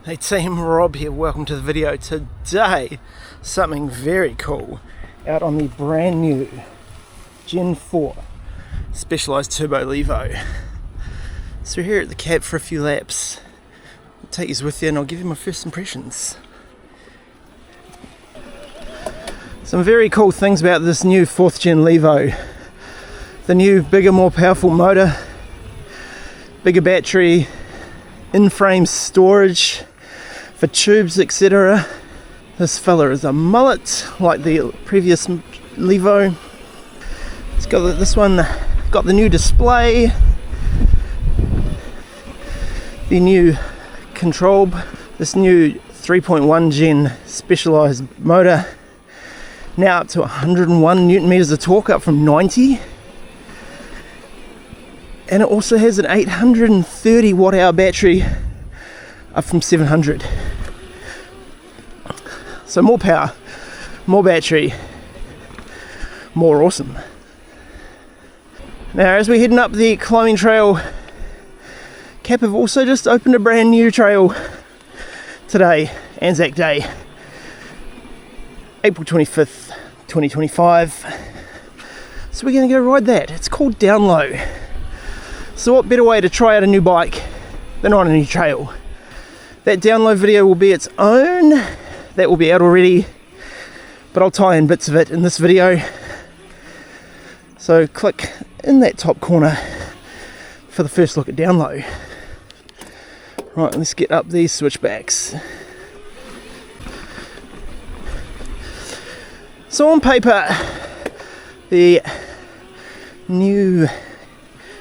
Hey team, Rob here, welcome to the video. Today, something very cool out on the brand new Gen 4 Specialized Turbo Levo. So we're here at the cab for a few laps. I'll take you with you and I'll give you my first impressions. Some very cool things about this new 4th Gen Levo. The new, bigger, more powerful motor, bigger battery, in-frame storage for tubes, etc. This fella is a mullet like the previous Levo. It's got this one, got the new display, the new control, this new 3.1 Gen specialized motor, now up to 101 Newton meters of torque, up from 90. And it also has an 830 watt hour battery, up from 700. So more power, more battery, more awesome. Now as we're heading up the climbing trail, Cap have also just opened a brand new trail today, Anzac Day, April 25th, 2025. So we're going to go ride that. It's called Down Low. So what better way to try out a new bike than on a new trail? That download video will be its own, that will be out already, but I'll tie in bits of it in this video. So click in that top corner for the first look at Down Low. Right, let's get up these switchbacks. So on paper, the new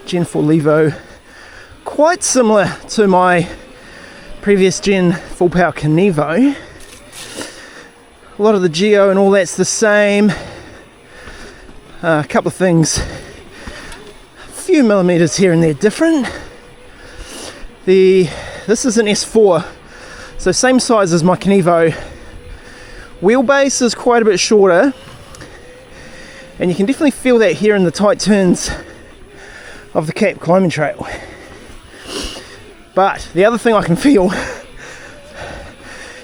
Gen 4 Levo, quite similar to my previous Gen full power Canevo. A lot of the geo and all that's the same. A couple of things, a few millimeters here and there different. This is an S4, so same size as my Canevo. Wheelbase is quite a bit shorter, and you can definitely feel that here in the tight turns of the Cap climbing trail. But the other thing I can feel,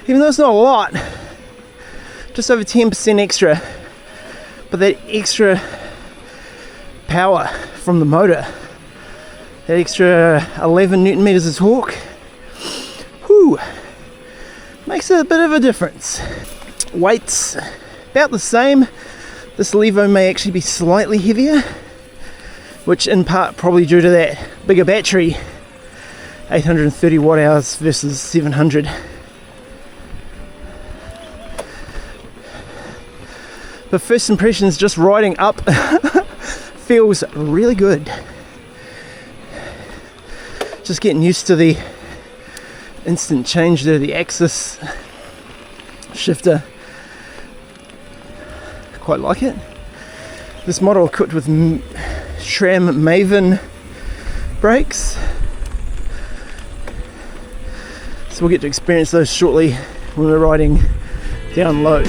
even though it's not a lot, just over 10% extra, but that extra power from the motor, that extra 11 Newton meters of torque, whew, makes a bit of a difference. Weight's about the same. This Levo may actually be slightly heavier, which in part probably due to that bigger battery, 830 watt hours versus 700. But first impressions, just riding up feels really good. Just getting used to the instant change there, the axis shifter. Quite like it. This model equipped with SRAM Maven brakes, so we'll get to experience those shortly when we're riding down low.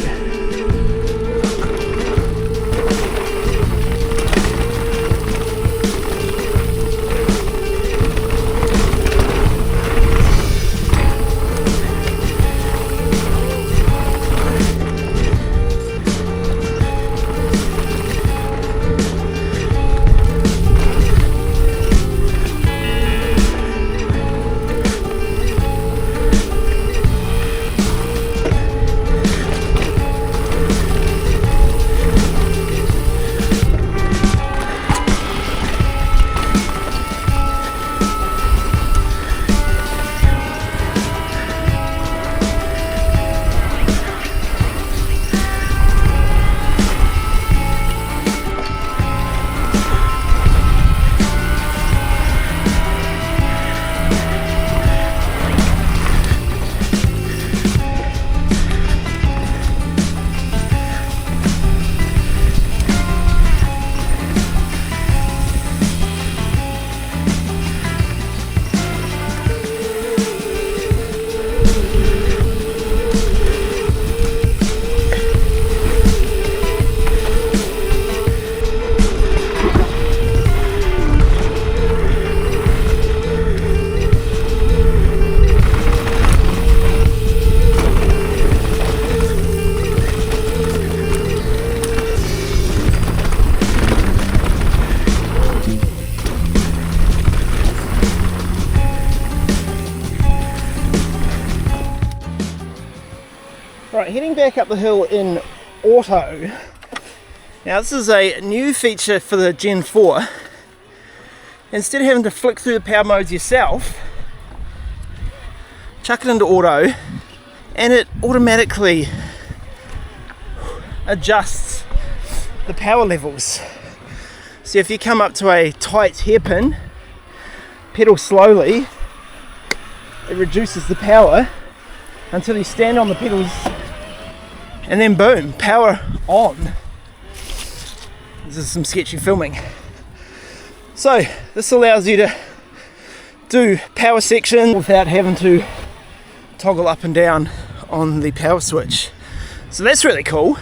Right, heading back up the hill in auto. Now this is a new feature for the Gen 4. Instead of having to flick through the power modes yourself, chuck it into auto and it automatically adjusts the power levels. So if you come up to a tight hairpin, pedal slowly, it reduces the power until you stand on the pedals and then boom, power on. This is some sketchy filming. So this allows you to do power section without having to toggle up and down on the power switch. So that's really cool.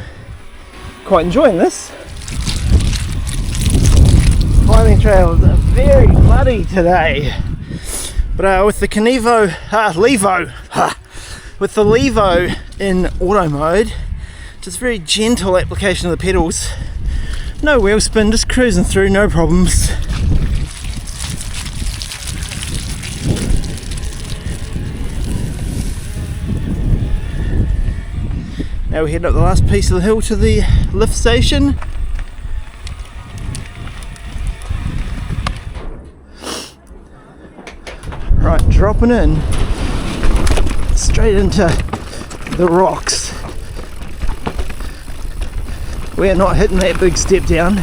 Quite enjoying this. Climbing trails are very muddy today. But with the with the Levo in auto mode, just very gentle application of the pedals. No wheel spin, just cruising through, no problems. Now we're heading up the last piece of the hill to the lift station. Right, dropping in straight into the rocks. We're not hitting that big step down.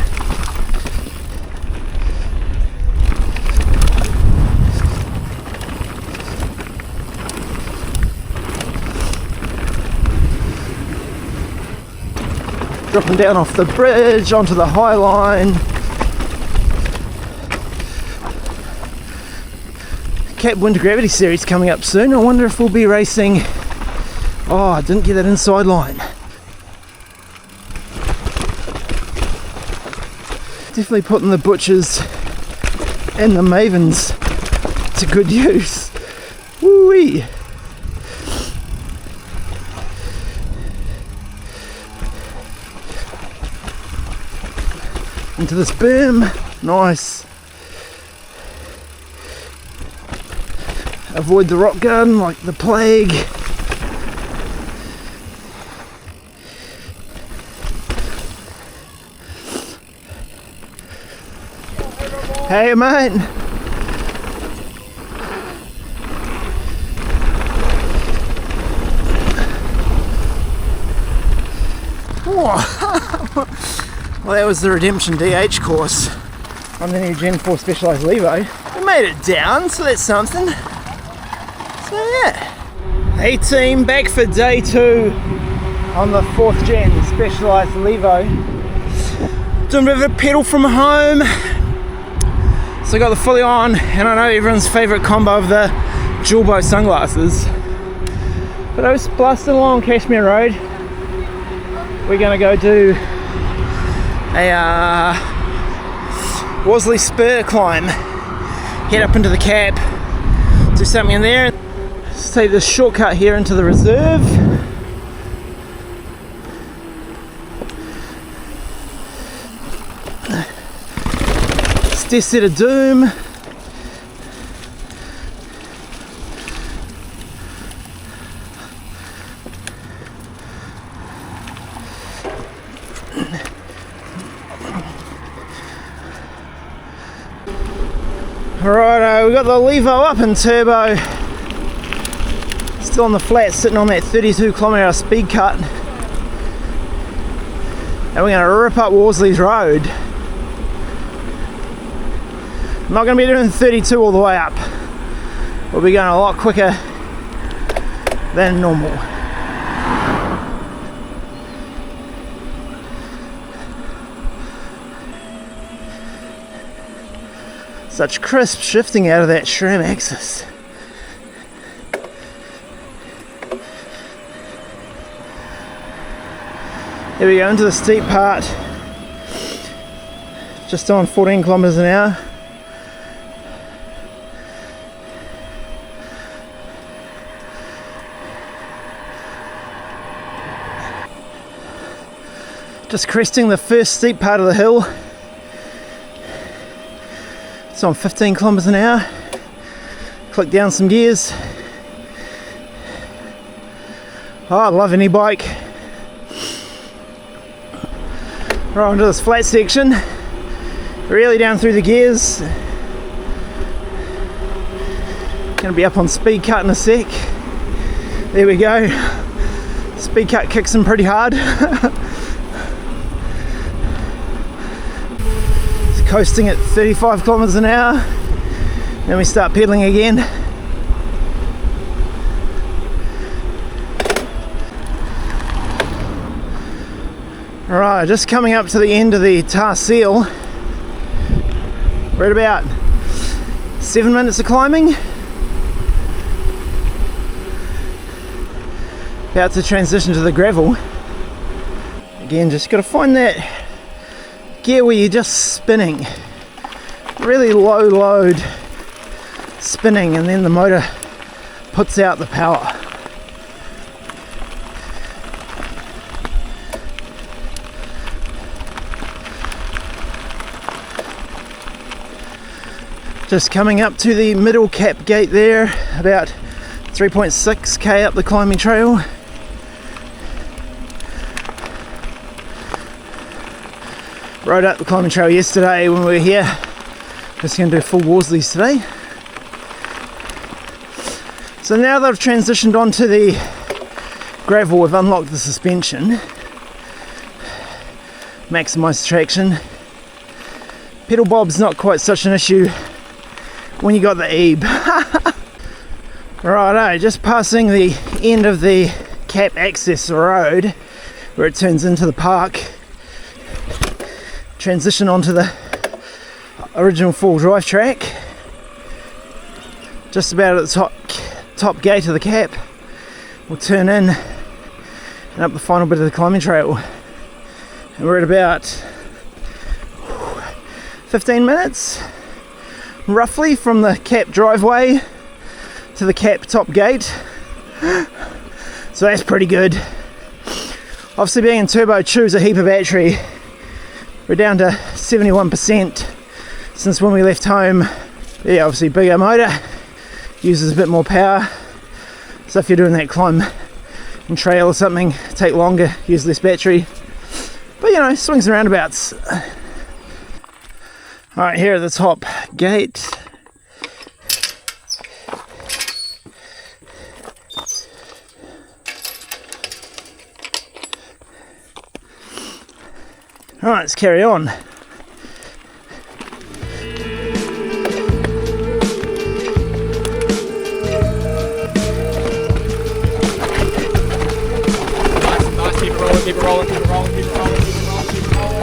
Dropping down off the bridge onto the High Line. Cap Winter Gravity Series coming up soon. I wonder if we'll be racing. Oh, I didn't get that inside line. Definitely putting the butchers and the mavens to good use. Woo-wee! Into this berm. Nice. Avoid the rock garden like the plague. Hey mate. Well, that was the Redemption DH course on the new Gen 4 Specialized Levo. We made it down, so that's something. So yeah. Hey team, back for day 2 on the 4th Gen Specialized Levo. Doing a bit of a pedal from home. So I got the fully on, and I know everyone's favourite combo of the Julbo sunglasses. But I was blasting along Kashmir Road. We're gonna go do a Worsley spur climb. Head up into the cap, do something in there. Let's take this shortcut here into the reserve. Stair set of doom. Righto, we got the Levo up in turbo. Still on the flat, sitting on that 32 km/h speed cut. And we're going to rip up Worsley's Road. I'm not going to be doing 32 all the way up. We'll be going a lot quicker than normal. Such crisp shifting out of that SRAM axis. Here we go into the steep part. Just on 14 kilometers an hour. Just cresting the first steep part of the hill. It's on 15 kilometers an hour. Click down some gears. Oh, I love any bike. Right onto this flat section, really down through the gears. Gonna be up on speed cut in a sec. There we go. Speed cut kicks in pretty hard. It's coasting at 35 kilometers an hour. Then we start pedaling again. Alright, just coming up to the end of the tar seal. We're at about 7 minutes of climbing. About to transition to the gravel. Again, just got to find that gear where you're just spinning. Really low load spinning, and then the motor puts out the power. Just coming up to the middle cap gate there, about 3.6k up the climbing trail. Rode up the climbing trail yesterday when we were here. Just going to do full Worsleys today. So now that I've transitioned onto the gravel, we've unlocked the suspension. Maximise traction. Pedal bob's not quite such an issue when you got the Ebe. Righto, just passing the end of the cap access road where it turns into the park. Transition onto the original full drive track. Just about at the top gate of the cap. We'll turn in and up the final bit of the climbing trail. And we're at about 15 minutes. Roughly from the cap driveway to the cap top gate, so that's pretty good. Obviously, being in turbo chews a heap of battery. We're down to 71% since when we left home. Yeah, obviously bigger motor, uses a bit more power, so if you're doing that climb and trail or something, take longer, use less battery, but you know, swings and roundabouts. Alright, here at the top gate. Alright, let's carry on. Nice, keep it rolling, keep it rolling, keep it rolling, keep it rolling, keep it rolling, keep it rolling.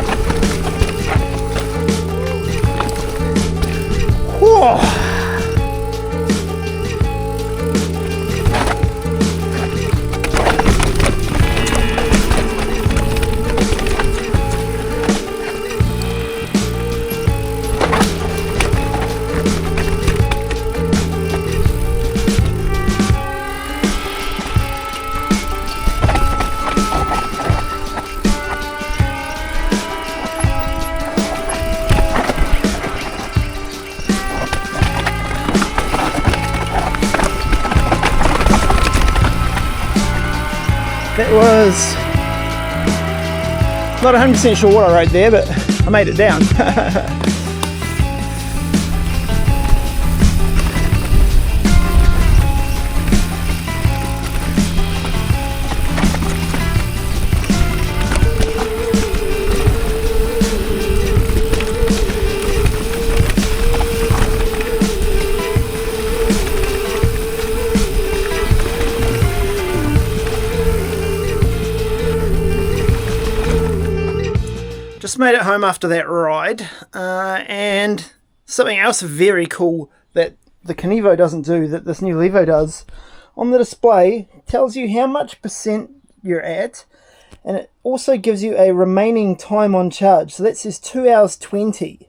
Whoa! That was not 100% sure what I rode there, but I made it down. Just made it home after that ride, and something else very cool that the Kenevo doesn't do, that this new Levo does, on the display tells you how much percent you're at, and it also gives you a remaining time on charge. So that says 2 hours 20.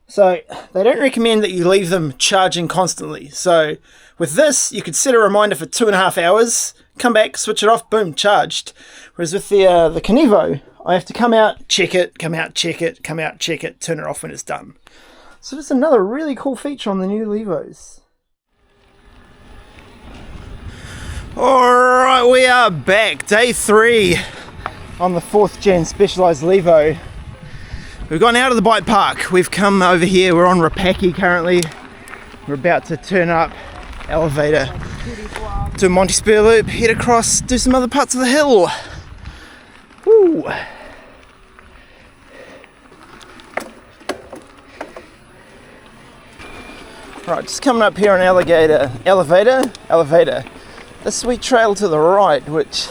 So they don't recommend that you leave them charging constantly. So with this, you could set a reminder for 2.5 hours, come back, switch it off, boom, charged. Whereas with the Kenevo, I have to come out, check it, come out, check it, come out, check it, turn it off when it's done. So that's another really cool feature on the new Levos. Alright, we are back. Day 3 on the 4th gen Specialized Levo. We've gone out of the bike park. We've come over here. We're on Rapaki currently. We're about to turn up elevator to Monty spur loop, head across, do some other parts of the hill. Woo! Right, just coming up here on elevator. The sweet trail to the right, which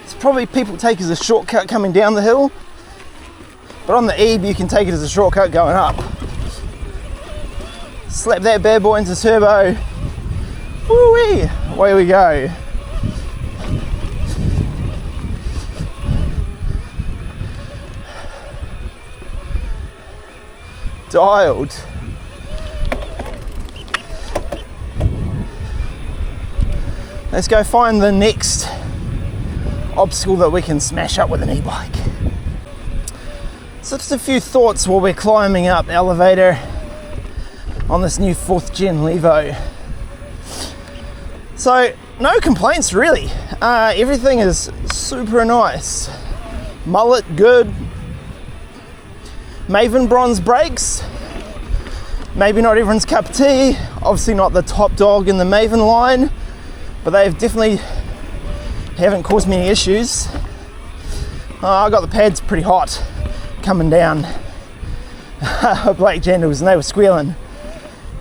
it's probably people take as a shortcut coming down the hill, but on the eve you can take it as a shortcut going up. Slap that bad boy into turbo. Woo-wee! Away we go. Dialed. Let's go find the next obstacle that we can smash up with an e-bike. So just a few thoughts while we're climbing up elevator on this new 4th gen Levo. So no complaints really. Everything is super nice. Mullet good. Maven bronze brakes. Maybe not everyone's cup of tea. Obviously not the top dog in the Maven line, but they've definitely haven't caused me any issues. I got the pads pretty hot coming down. Black jandals and they were squealing,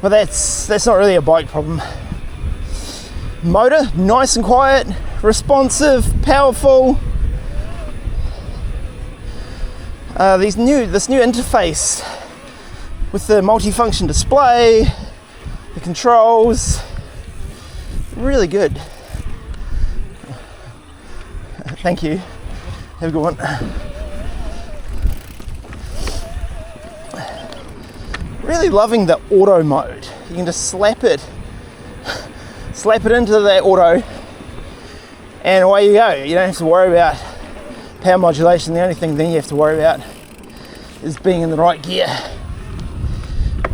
but that's not really a bike problem. Motor nice and quiet, responsive, powerful. This new interface with the multi-function display, the controls, really good. Thank you. Have a good one. Really loving the auto mode. You can just slap it into that auto, and away you go. You don't have to worry about power modulation. The only thing then you have to worry about is being in the right gear,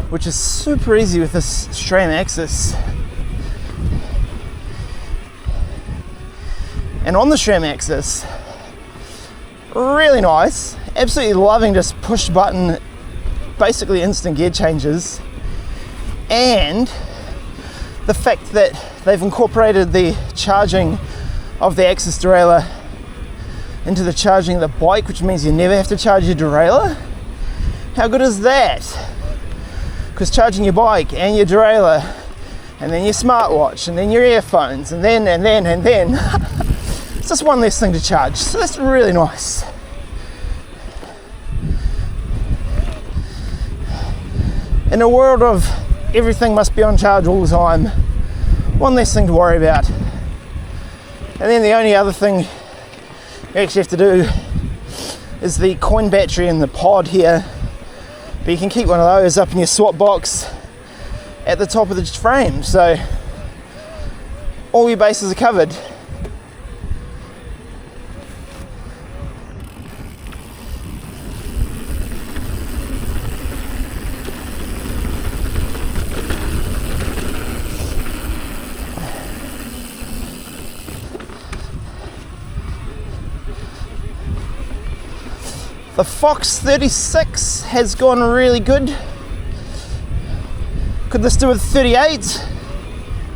which is super easy with this SRAM axis. And on the SRAM axis, really nice. Absolutely loving just push button, basically instant gear changes, and the fact that they've incorporated the charging of the axis derailleur into the charging of the bike, which means you never have to charge your derailleur. How good is that? Because charging your bike and your derailleur, and then your smartwatch, and then your earphones, and then it's just one less thing to charge. So that's really nice. In a world of everything must be on charge all the time, one less thing to worry about. And then the only other thing you actually have to do is the coin battery in the pod here, but you can keep one of those up in your swap box at the top of the frame, so all your bases are covered. The Fox 36 has gone really good. Could this do with 38?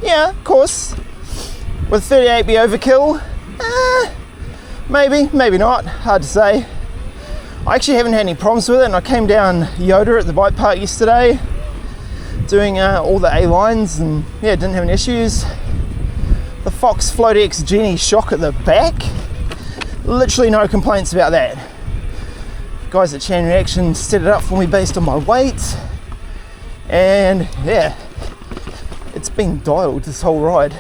Yeah, of course. Would 38 be overkill? Maybe, maybe not. Hard to say. I actually haven't had any problems with it, and I came down Yoda at the bike park yesterday doing all the A lines, and yeah, didn't have any issues. The Fox Float X Genie shock at the back, literally no complaints about that. Guys at Chain Reaction set it up for me based on my weight, and yeah, it's been dialed this whole ride.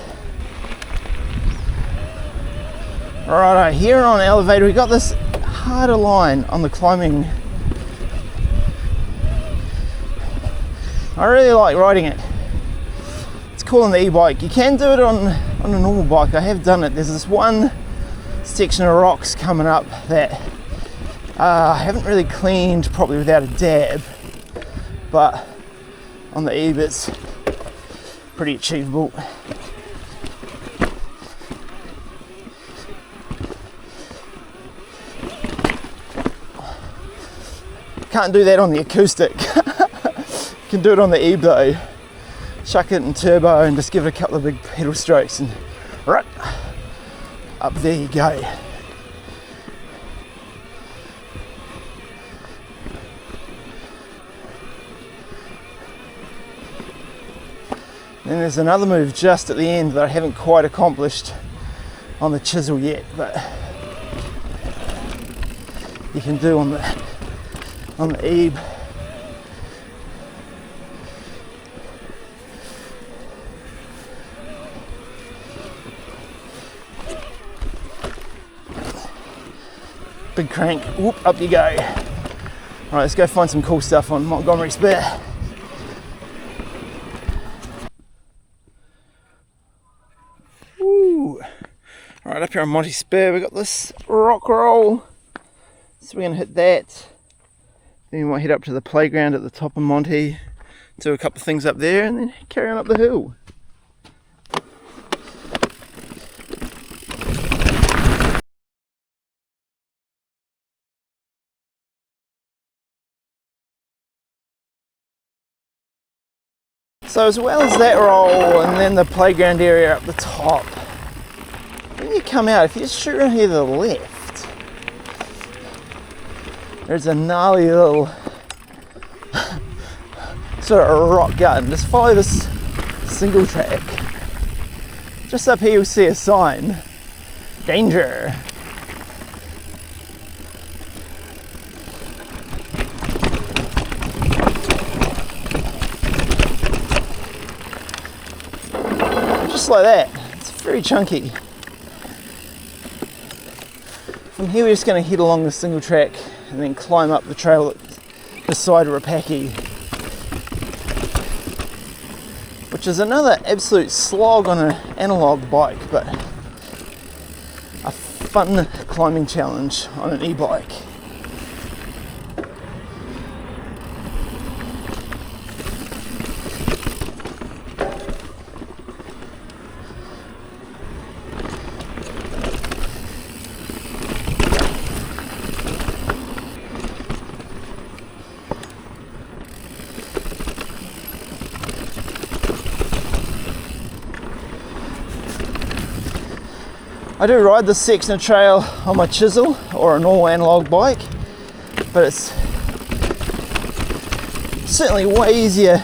Righto, here on elevator we got this harder line on the climbing. I really like riding it. It's cool on the e-bike. You can do it on a normal bike. I have done it. There's this one section of rocks coming up that I haven't really cleaned properly without a dab, but on the eve it's pretty achievable. Can't do that on the acoustic. Can do it on the ebb though. Chuck it in turbo and just give it a couple of big pedal strokes and right up there you go. Then there's another move just at the end that I haven't quite accomplished on the chisel yet, but you can do on the ebb. Big crank, whoop, up you go. Alright, let's go find some cool stuff on Montgomery Spur. Woo! Alright, up here on Monty Spur, we got this rock roll. So we're going to hit that. Then we might head up to the playground at the top of Monty, do a couple of things up there, and then carry on up the hill. So as well as that roll and then the playground area up the top, when you come out, if you just shoot around here to the left, there's a gnarly little sort of rock garden. Just follow this single track. Just up here you'll see a sign, danger. Just like that. It's very chunky. From here we're just going to head along the single track and then climb up the trail beside Rapaki, which is another absolute slog on an analog bike, but a fun climbing challenge on an e-bike. I do ride this section of trail on my chisel or an all analog bike, but it's certainly way easier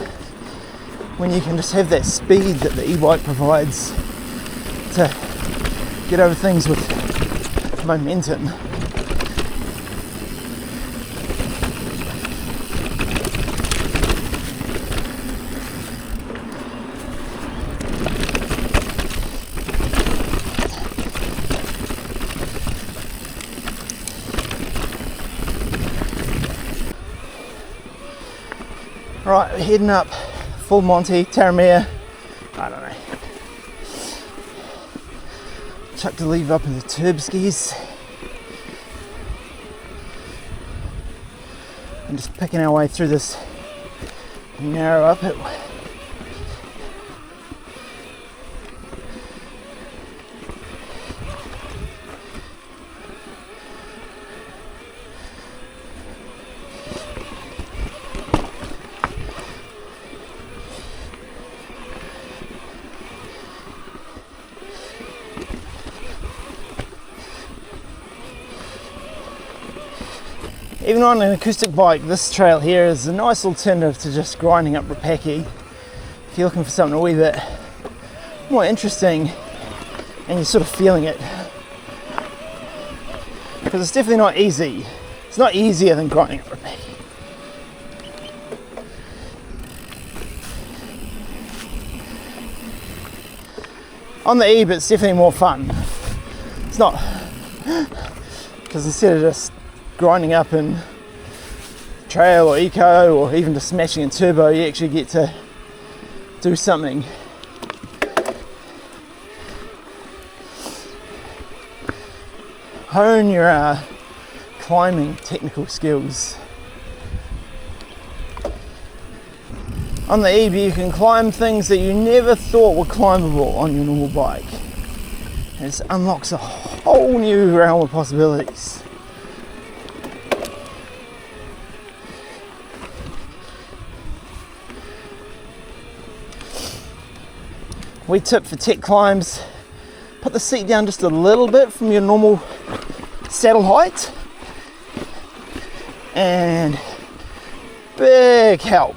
when you can just have that speed that the e-bike provides to get over things with momentum. Right, we're heading up full Monty, Taramea, I don't know. Chuck the lever up in the turb skis. And just picking our way through this narrow uphill. Even on an acoustic bike, this trail here is a nice alternative to just grinding up Rapaki. If you're looking for something a wee bit more interesting and you're sort of feeling it. Because it's definitely not easy. It's not easier than grinding up Rapaki. On the ebb it's definitely more fun. It's not, because instead of just grinding up in trail or eco or even just smashing in turbo, you actually get to do something. Hone your climbing technical skills. On the EB you can climb things that you never thought were climbable on your normal bike. And it unlocks a whole new realm of possibilities. Wee tip for tech climbs, put the seat down just a little bit from your normal saddle height, and big help,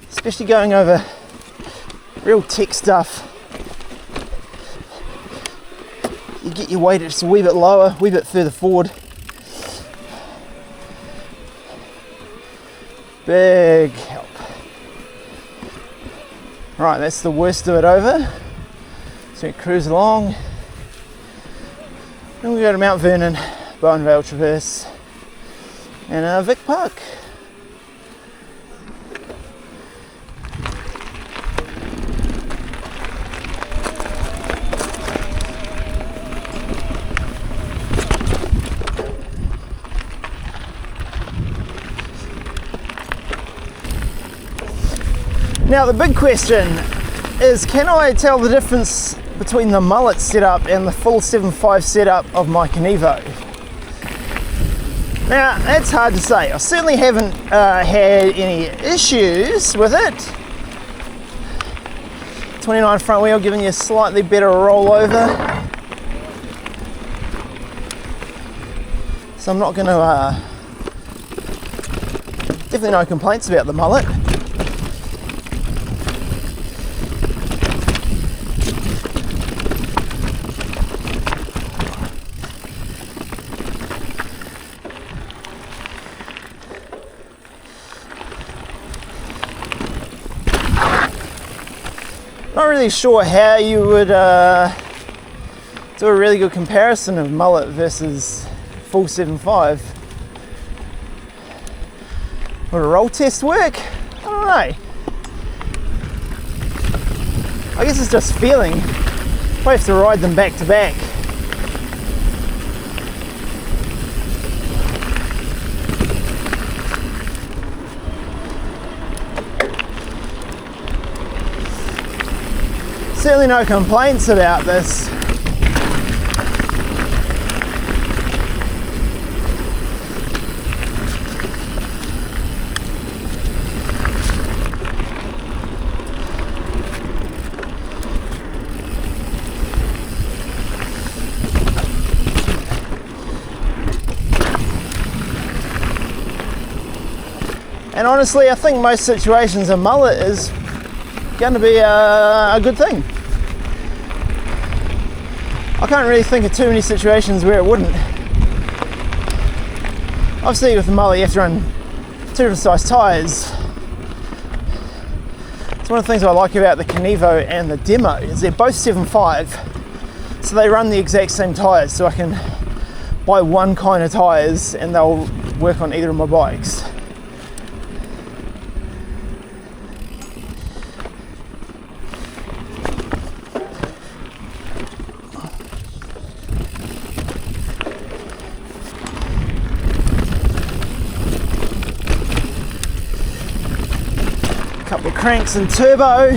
especially going over real tech stuff. You get your weight just a wee bit lower, a wee bit further forward. Big help. Right, that's the worst of it over. So we cruise along. Then we go to Mount Vernon, Bowen Vale Traverse, and Vic Park. Now the big question is, can I tell the difference between the Mullet setup and the full 7.5 setup of my Evo? Now that's hard to say. I certainly haven't had any issues with it. 29 front wheel giving you a slightly better rollover. So I'm not going to, definitely no complaints about the Mullet. Not really sure how you would do a really good comparison of Mullet versus full 7.5. Would a roll test work? I don't know. I guess it's just feeling. Probably have to ride them back to back. Certainly no complaints about this. And honestly, I think most situations a Mullet is going to be a good thing. I can't really think of too many situations where it wouldn't. Obviously with the Mullet you have to run two different size tyres. It's one of the things I like about the Evo and the Demo is they're both 7.5, so they run the exact same tyres, so I can buy one kind of tyres and they'll work on either of my bikes. Couple of cranks and turbo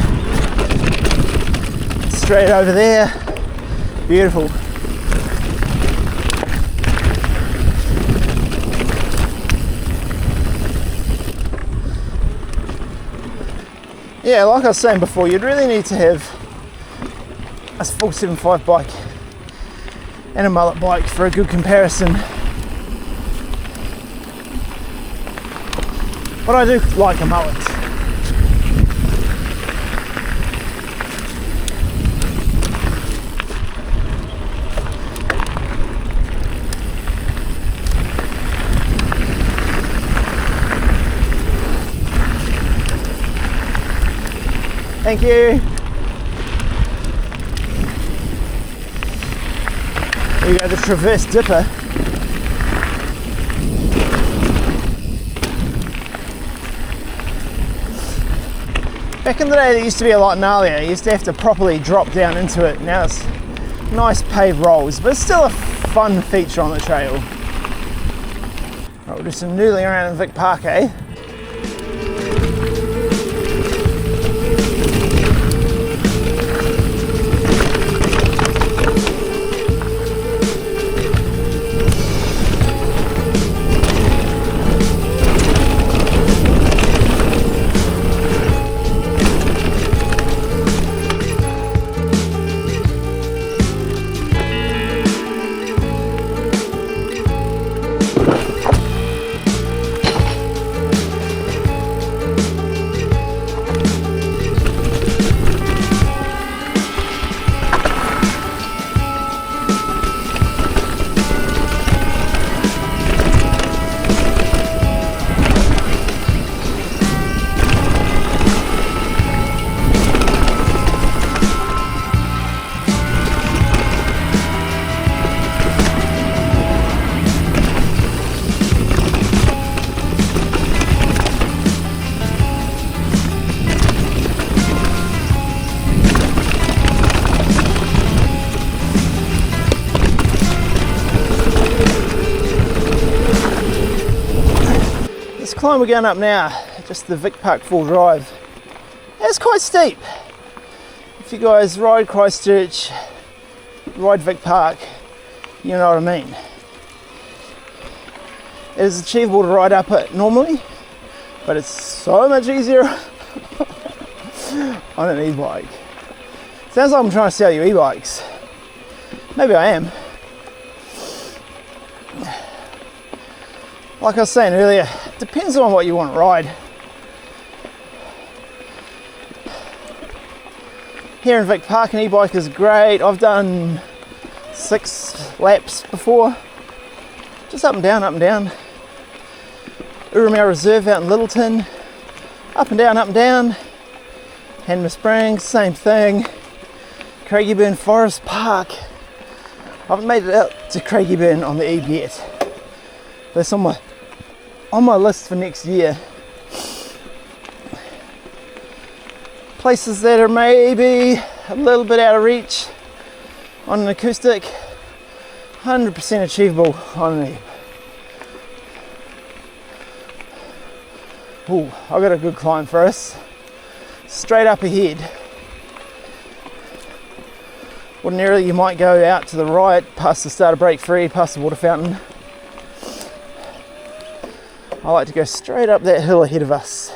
straight over there. Beautiful. Yeah, like I was saying before, you'd really need to have a full 7.5 bike and a Mullet bike for a good comparison. But I do like a Mullet. Thank you. There you go, the Traverse Dipper. Back in the day, it used to be a lot gnarlier. You used to have to properly drop down into it. Now it's nice paved rolls, but it's still a fun feature on the trail. Right, we'll do some noodling around in Vic Park, eh? climb we're going up now, just the Vic Park full drive. It's quite steep. If you guys ride Christchurch, ride Vic Park, you know what I mean. It is achievable to ride up it normally, but it's so much easier on an e-bike. Sounds like I'm trying to sell you e-bikes. Maybe I am. Like I was saying earlier, depends on what you want to ride. Here in Vic Park, an e-bike is great. I've done 6 laps before. Just up and down, up and down. Urumau Reserve out in Littleton. Up and down, up and down. Hanmer Springs, same thing. Craigieburn Forest Park. I haven't made it out to Craigieburn on the Eve yet. That's on my list for next year. Places that are maybe a little bit out of reach on an acoustic, 100% achievable on an Eve. Ooh, I've got a good climb for us. Straight up ahead. Ordinarily you might go out to the right, past the starter break free, past the water fountain. I like to go straight up that hill ahead of us.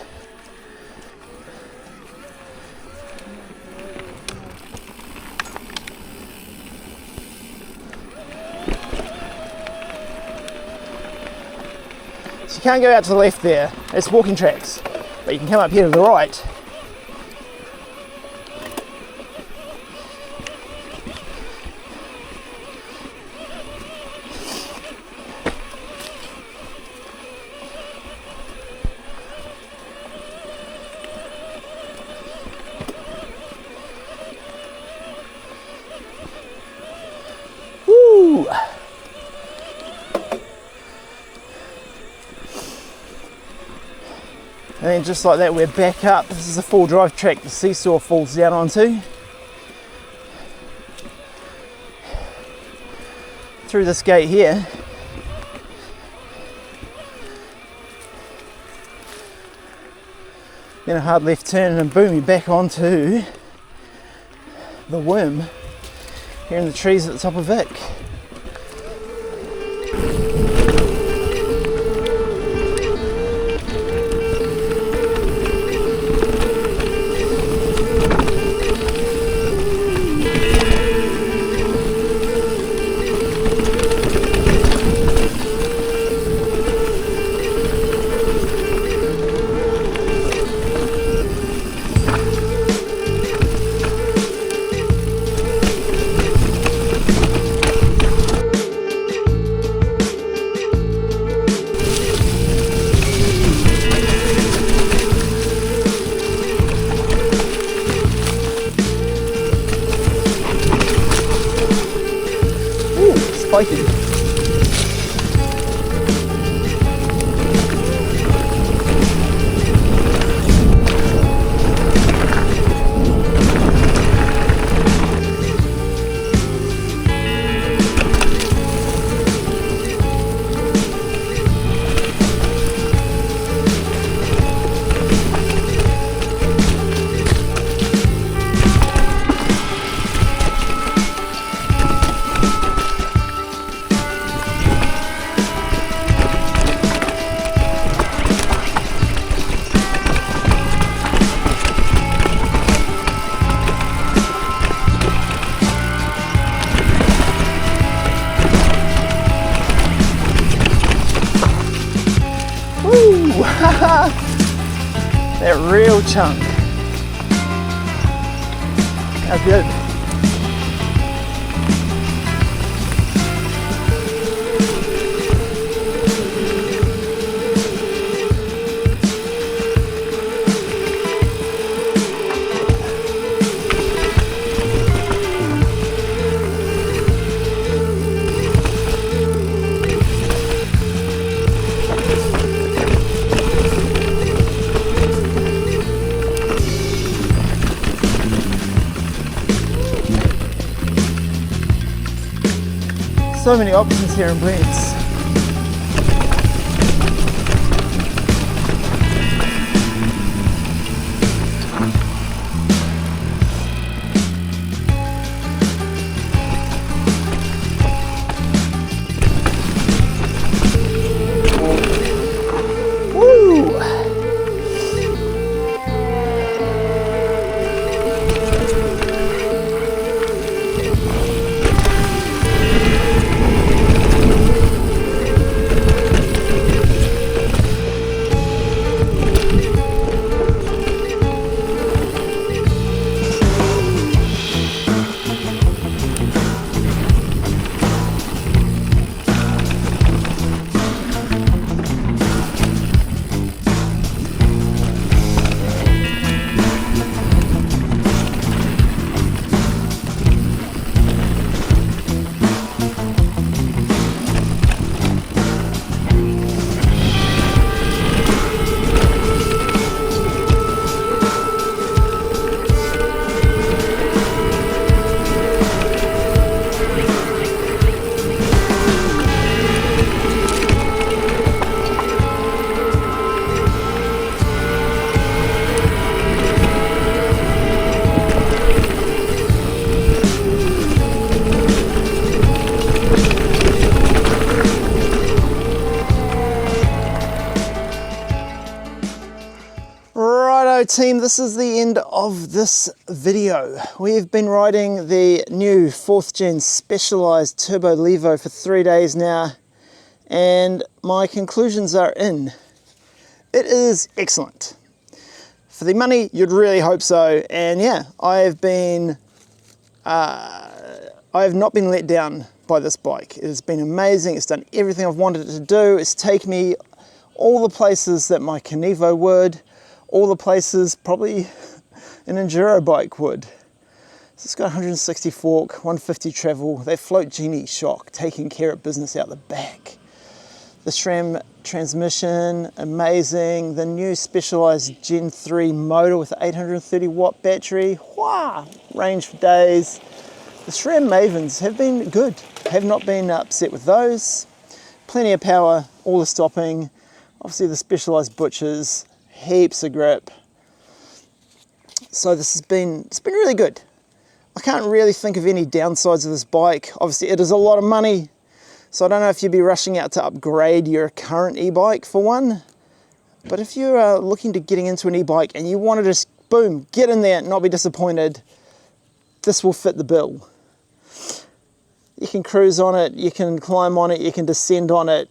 So you can't go out to the left there, it's walking tracks, but you can come up here to the right. And then just like that, we're back up. This is a full drive track the seesaw falls down onto. Through this gate here. Then a hard left turn and boom, you're back onto the worm here in the trees at the top of Vic. Spiky. That real chunk. That's good. So many options here in Blends. team, this is the end of this video. We've been riding the new 4th gen Specialized Turbo Levo for 3 days now, and my conclusions are in. It is excellent. For the money, you'd really hope so, and yeah, I have not been let down by this bike. It has been amazing. It's done everything I've wanted it to do. It's taken me all the places that my Kenevo would, all the places probably an enduro bike would. So it's got 160 fork, 150 travel, that float genie shock, taking care of business out the back. The SRAM transmission, amazing. The new Specialized Gen 3 motor with an 830 watt battery, wow, range for days. The SRAM Mavens have been good, have not been upset with those. Plenty of power, all the stopping. Obviously the Specialized Butchers, heaps of grip. So it's been really good. I can't really think of any downsides of this bike. Obviously it is a lot of money, so I don't know if you'd be rushing out to upgrade your current e-bike for one. But if you're looking to getting into an e-bike and you want to just, boom, get in there and not be disappointed, this will fit the bill. You can cruise on it, you can climb on it, you can descend on it.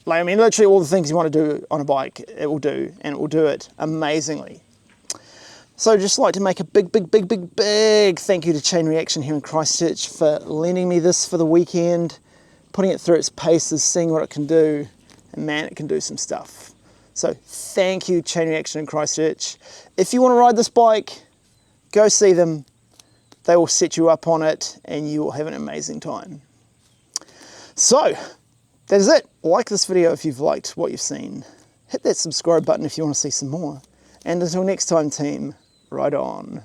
Like, I mean, literally all the things you want to do on a bike, it will do, and it will do it amazingly. So just like to make a big thank you to Chain Reaction here in Christchurch for lending me this for the weekend, putting it through its paces, seeing what it can do, and man, it can do some stuff. So thank you, Chain Reaction in Christchurch. If you want to ride this bike, go see them. They will set you up on it, and you will have an amazing time. So, that is it. Like this video if you've liked what you've seen. Hit that subscribe button if you want to see some more. And until next time, team, ride on.